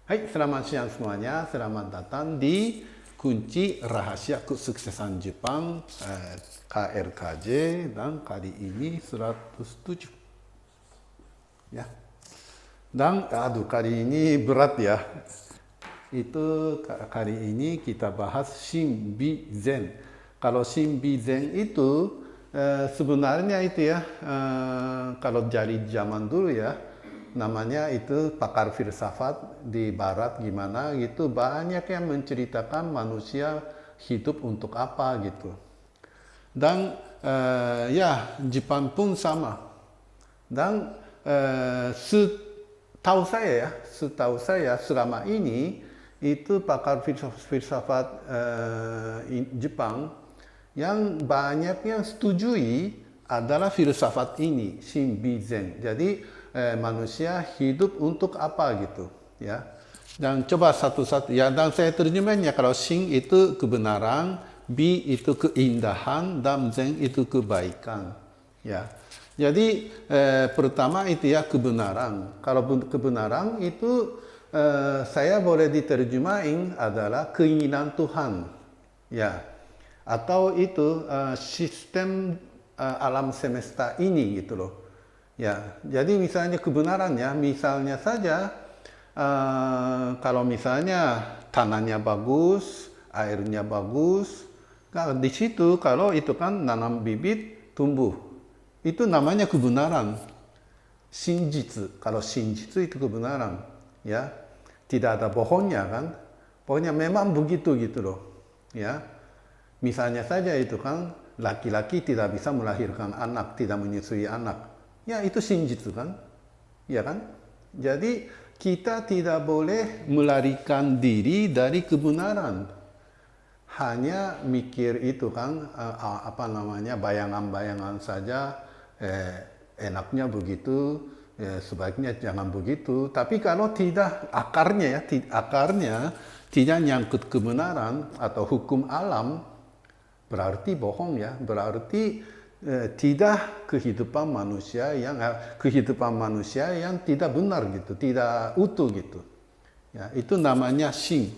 Hai, selamat siang semuanya. Selamat datang di Kunci Rahasia Kesuksesan Jepang KRKJ dan kali ini 107. Ya. Dan kali ini berat ya. Itu kali ini kita bahas Shinbizen. Kalau Shinbizen itu sebenarnya itu ya kalau dari zaman dulu ya namanya itu pakar filsafat di barat gimana gitu banyak yang menceritakan manusia hidup untuk apa gitu. Dan ya Jepang pun sama. Dan setahu saya selama ini itu pakar filsafat Jepang yang banyak yang setujui adalah filsafat ini, Shinbizen. Jadi manusia hidup untuk apa gitu, ya. Dan coba satu-satu ya. Dan saya terjemahnya kalau Shin itu kebenaran, Bi itu keindahan, dan Zen itu kebaikan, ya. Jadi pertama itu ya kebenaran. Kalau kebenaran itu saya boleh diterjemahin adalah keinginan Tuhan, ya. Atau itu sistem alam semesta ini gitu loh. Ya, jadi misalnya kebenarannya, misalnya saja kalau misalnya tanahnya bagus, airnya bagus, nah, di situ kalau itu kan nanam bibit tumbuh, itu namanya kebenaran. Shinjitsu, kalau shinjitsu itu kebenaran, ya, tidak ada bohongnya kan, pokoknya memang begitu gitu loh, ya. Misalnya saja itu kan laki-laki tidak bisa melahirkan anak, tidak menyusui anak, ya itu shinjitsu kan, ya kan. Jadi kita tidak boleh melarikan diri dari kebenaran, hanya mikir itu kan apa namanya bayangan-bayangan saja, enaknya begitu, sebaiknya jangan begitu. Tapi kalau tidak akarnya ya, akarnya tidak nyangkut kebenaran atau hukum alam, berarti bohong ya, berarti tidak kehidupan manusia yang tidak benar gitu, tidak utuh gitu. Ya, itu namanya shin,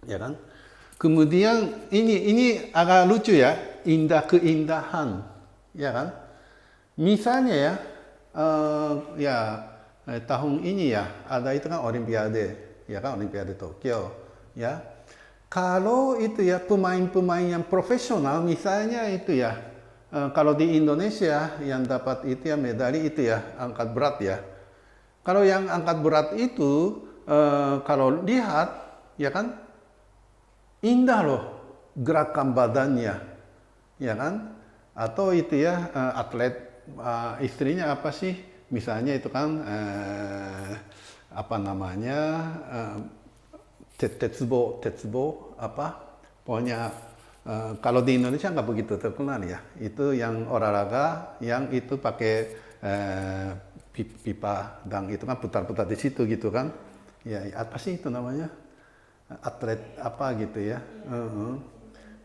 ya kan? Kemudian ini agak lucu ya, keindahan, ya kan? Misalnya ya, tahun ini ya ada itu kan Olimpiade, ya kan Olimpiade Tokyo, ya. Kalau itu ya pemain-pemain yang profesional, misalnya itu ya, kalau di Indonesia yang dapat itu ya medali itu ya angkat berat ya. Kalau yang angkat berat itu kalau lihat ya kan indah loh gerakan badannya, ya kan? Atau itu ya atlet istrinya apa sih? Misalnya itu kan apa namanya tetsubo apa? Pokoknya kalau di Indonesia nggak begitu terkenal ya. Itu yang olahraga yang itu pakai pipa dan itu kan putar-putar di situ gitu kan? Ya apa sih itu namanya? Atlet apa gitu ya.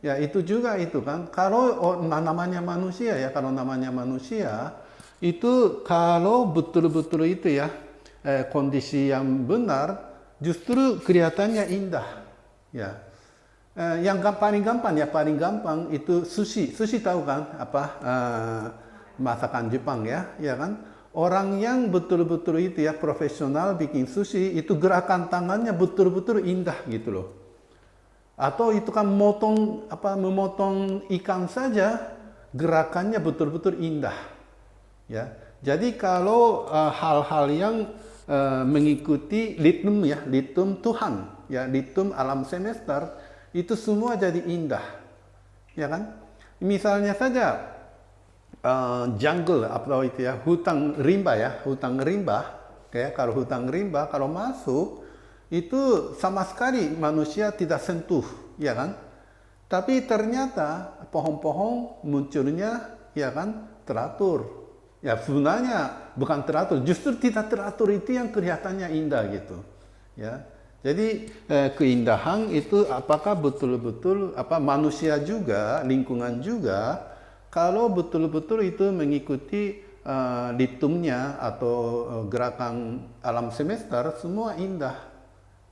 Ya itu juga itu kan. Kalau namanya manusia ya, kalau namanya manusia itu kalau betul-betul itu ya kondisi yang benar justru kelihatannya indah. Ya. Yang paling gampang itu sushi. Sushi tahu kan apa masakan Jepang ya, ya kan? Orang yang betul-betul itu ya profesional bikin sushi itu gerakan tangannya betul-betul indah gitu loh. Atau itu kan memotong ikan saja gerakannya betul-betul indah. Ya. Jadi kalau hal-hal yang mengikuti ritme ya, ritme Tuhan, ya, ritme alam semesta itu semua jadi indah. Ya kan? Misalnya saja jungle atau itu ya hutan rimba kayak kalau hutan rimba kalau masuk itu sama sekali manusia tidak sentuh, ya kan, tapi ternyata pohon-pohon munculnya ya kan teratur, ya sebenarnya bukan teratur, justru tidak teratur itu yang kelihatannya indah gitu, ya. Jadi keindahan itu apakah betul-betul manusia juga, lingkungan juga, kalau betul-betul itu mengikuti ritmenya atau gerakan alam semesta semua indah,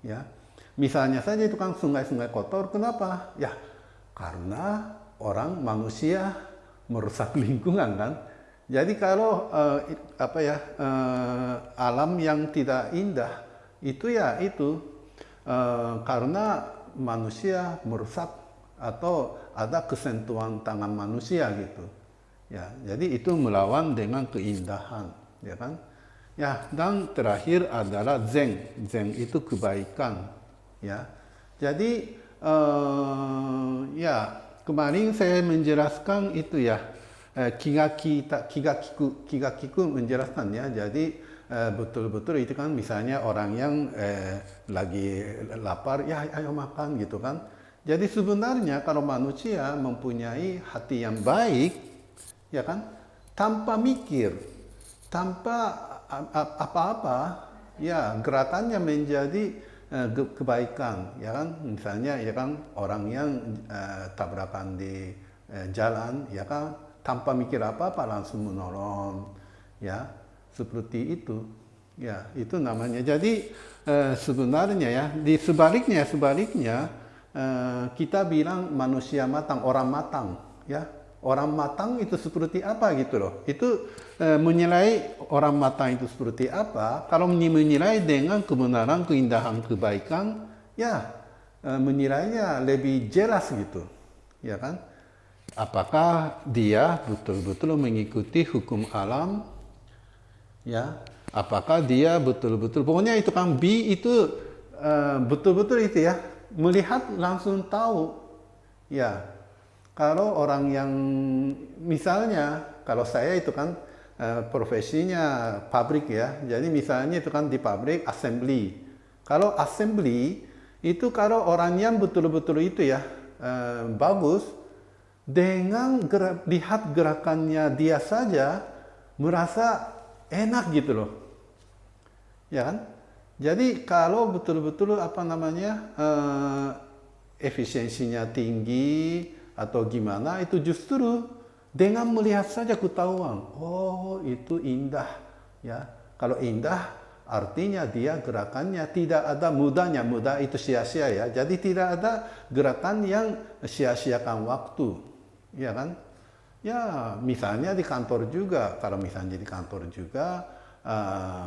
ya. Misalnya saja itu kan sungai-sungai kotor, kenapa? Ya, karena orang manusia merusak lingkungan kan. Jadi kalau alam yang tidak indah itu ya itu karena manusia merusak atau ada kesentuhan tangan manusia gitu. Ya, jadi itu melawan dengan keindahan, ya kan? Ya, dan terakhir adalah Zen. Zen itu kebaikan, ya. Jadi ya kemarin saya menjelaskan itu ya kigakiku menjelaskan ya. Jadi betul-betul itu kan misalnya orang yang lagi lapar, ya ayo makan gitu kan. Jadi sebenarnya kalau manusia mempunyai hati yang baik, ya kan, tanpa mikir, tanpa apa-apa, ya gerakannya menjadi kebaikan, ya kan. Misalnya ya kan orang yang tabrakan di jalan, ya kan, tanpa mikir apa-apa langsung menolong, ya seperti itu, ya itu namanya. Jadi sebenarnya ya di sebaliknya kita bilang manusia matang, orang matang, ya. Orang matang itu seperti apa gitu loh. Itu menilai orang matang itu seperti apa. Kalau menilai dengan kebenaran, keindahan, kebaikan, ya menilainya lebih jelas gitu, ya kan. Apakah dia betul-betul mengikuti hukum alam, ya. Apakah dia betul-betul, pokoknya itu kan B itu betul-betul itu ya, melihat langsung tahu, ya. Kalau orang yang misalnya, kalau saya itu kan profesinya pabrik ya, jadi misalnya itu kan di pabrik assembly. Kalau assembly itu kalau orang yang betul-betul itu ya bagus, dengan lihat gerakannya dia saja merasa enak gitu loh, ya kan? Jadi kalau betul-betul efisiensinya tinggi atau gimana, itu justru dengan melihat saja ketahuan, oh itu indah, ya. Kalau indah artinya dia gerakannya tidak ada mudanya, mudah itu sia-sia ya. Jadi tidak ada gerakan yang sia-siakan waktu, ya kan? Ya misalnya di kantor juga, kalau misalnya di kantor juga,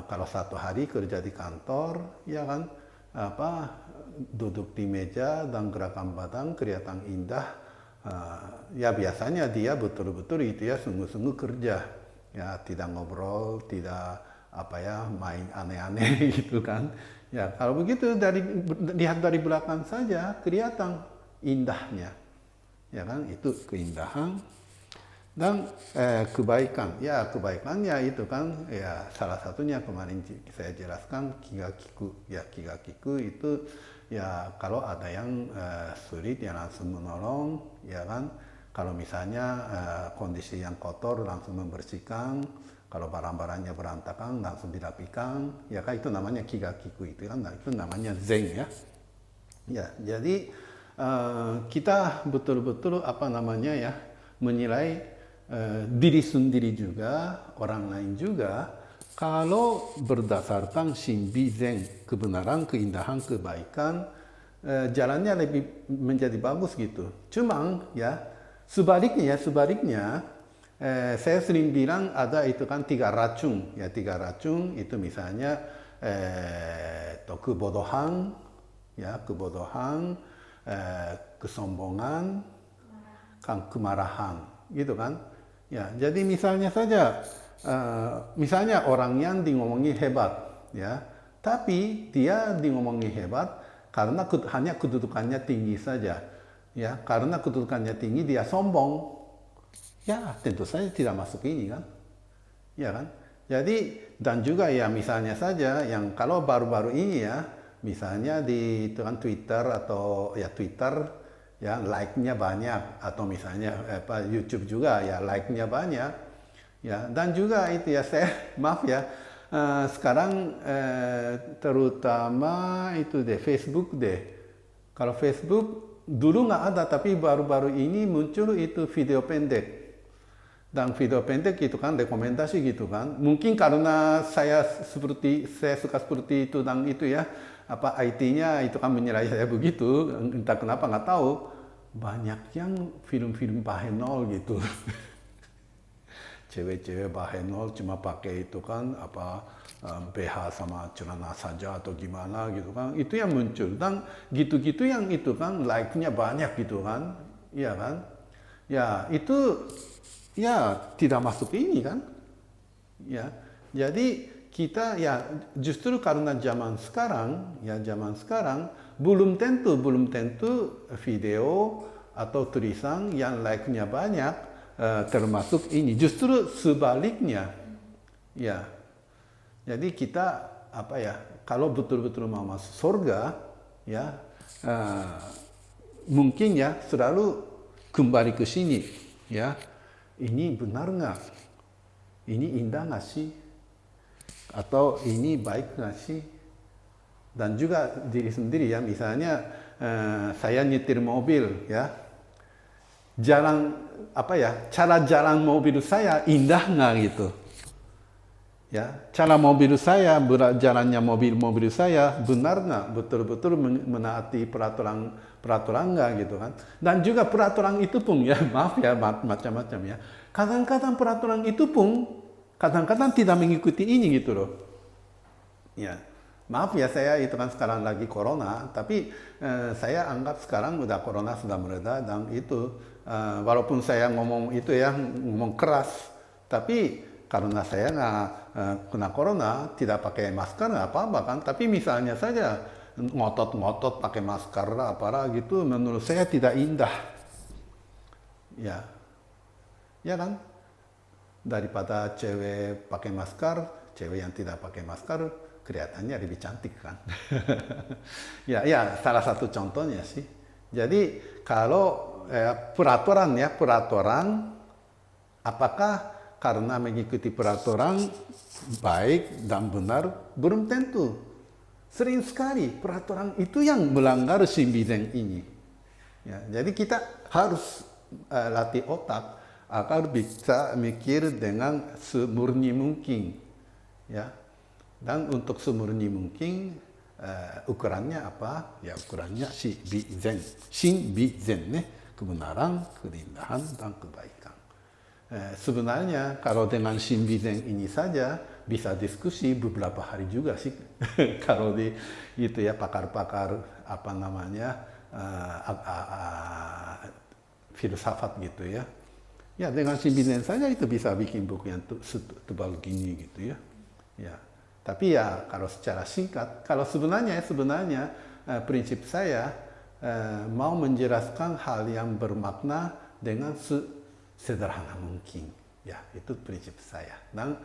kalau satu hari kerja di kantor, ya kan, duduk di meja dan gerakan badan kelihatan indah. Ya biasanya dia betul-betul itu ya sungguh-sungguh kerja, ya tidak ngobrol, tidak main aneh-aneh gitu kan. Ya kalau begitu lihat dari belakang saja kelihatan indahnya, ya kan, itu keindahan. Dan kebaikan, ya kebaikannya itu kan ya salah satunya kemarin saya jelaskan kigakiku, ya kigakiku itu ya kalau ada yang sulit ya langsung menolong, ya kan. Kalau misalnya kondisi yang kotor langsung membersihkan, kalau barang-barangnya berantakan langsung dirapikan, ya kan, itu namanya kigakiku itu kan, itu namanya Zen ya. Ya jadi kita betul-betul menilai diri sendiri juga, orang lain juga, kalau berdasarkan Shinbi Zen, kebenaran, keindahan, kebaikan, jalannya lebih menjadi bagus gitu. Cuma ya sebaliknya saya sering bilang ada itu kan tiga racun itu misalnya kebodohan, ya kebodohan, kesombongan, kemarahan, gitu kan. Ya, jadi misalnya saja, misalnya orang yang ngomongin hebat, ya, tapi dia ngomongin hebat karena hanya kedudukannya tinggi saja, ya, karena kedudukannya tinggi dia sombong, ya, tentu saja tidak masuk ini kan, ya kan. Jadi dan juga ya misalnya saja yang kalau baru-baru ini ya, misalnya di Twitter atau ya Twitter. Ya like-nya banyak, atau misalnya YouTube juga ya like-nya banyak, ya. Dan juga itu ya saya maaf ya sekarang terutama itu Facebook deh. Kalau Facebook dulu nggak ada, tapi baru-baru ini muncul itu video pendek. Dan video pendek itu kan rekomendasi gitu kan. Mungkin karena saya suka seperti itu dan itu ya, apa IT-nya itu kan menilai saya begitu, entah kenapa nggak tahu, banyak yang film-film bahenol gitu. Cewek-cewek bahenol cuma pakai itu kan apa BH sama celana saja atau gimana gitu kan, itu yang muncul dan gitu-gitu yang itu kan like-nya banyak gitu kan, iya kan, ya itu ya tidak masuk ini kan, ya jadi kita ya justru karena zaman sekarang belum tentu video atau tulisan yang like-nya banyak termasuk ini, justru sebaliknya, ya. Jadi kita apa ya, kalau betul-betul mau masuk surga, ya mungkin ya selalu kembali ke sini, ya. Ini benar nggak? Ini indah nggak sih? Atau ini baik nggak sih? Dan juga diri sendiri ya, misalnya saya nyetir mobil, ya. Cara jalan mobil saya indah nggak gitu? Ya, cara mobil saya, jalannya mobil saya benar nggak, betul-betul menaati peraturan nggak gitu kan? Dan juga peraturan itu pun ya, maaf ya, macam-macam ya. Kadang-kadang peraturan itu pun kadang-kadang tidak mengikuti ini gitu loh. Ya, maaf ya, saya itu kan sekarang lagi corona, tapi saya anggap sekarang udah corona sudah mereda dan itu walaupun saya ngomong itu ya, ngomong keras, tapi karena saya nggak kena corona, tidak pakai masker nggak apa-apa kan. Tapi misalnya saja ngotot-ngotot pakai masker apa gitu, menurut saya tidak indah. Ya, ya kan. Daripada cewek pakai masker, cewek yang tidak pakai masker kelihatannya lebih cantik kan. ya salah satu contohnya sih. Jadi kalau peraturan, apakah karena mengikuti peraturan baik dan benar, belum tentu. Sering sekali peraturan itu yang melanggar Shinbisen ini. Ya, jadi kita harus latih otak agar bisa mikir dengan semurni mungkin. Ya. Dan untuk semurni mungkin ukurannya apa? Ya ukurannya Shinbisen, kebenaran, keindahan, dan kebaikan. Sebenarnya kalau dengan Shinbisen ini saja bisa diskusi beberapa hari juga sih. Kalau di itu ya pakar-pakar apa namanya filsafat gitu ya. Ya dengan Shinbisen saja itu bisa bikin buku yang tebal gini gitu ya. Ya. Tapi ya kalau secara singkat, kalau sebenarnya prinsip saya mau menjelaskan hal yang bermakna dengan sederhana mungkin, ya itu prinsip saya. Dan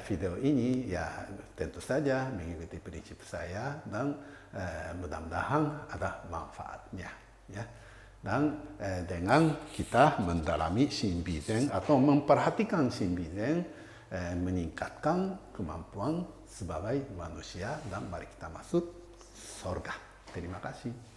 video ini ya tentu saja mengikuti prinsip saya dan mudah-mudahan ada manfaatnya, ya. Dan dengan kita mendalami Shinbisen atau memperhatikan Shinbisen, meningkatkan kemampuan sebagai manusia dan mari kita masuk surga. Terima kasih.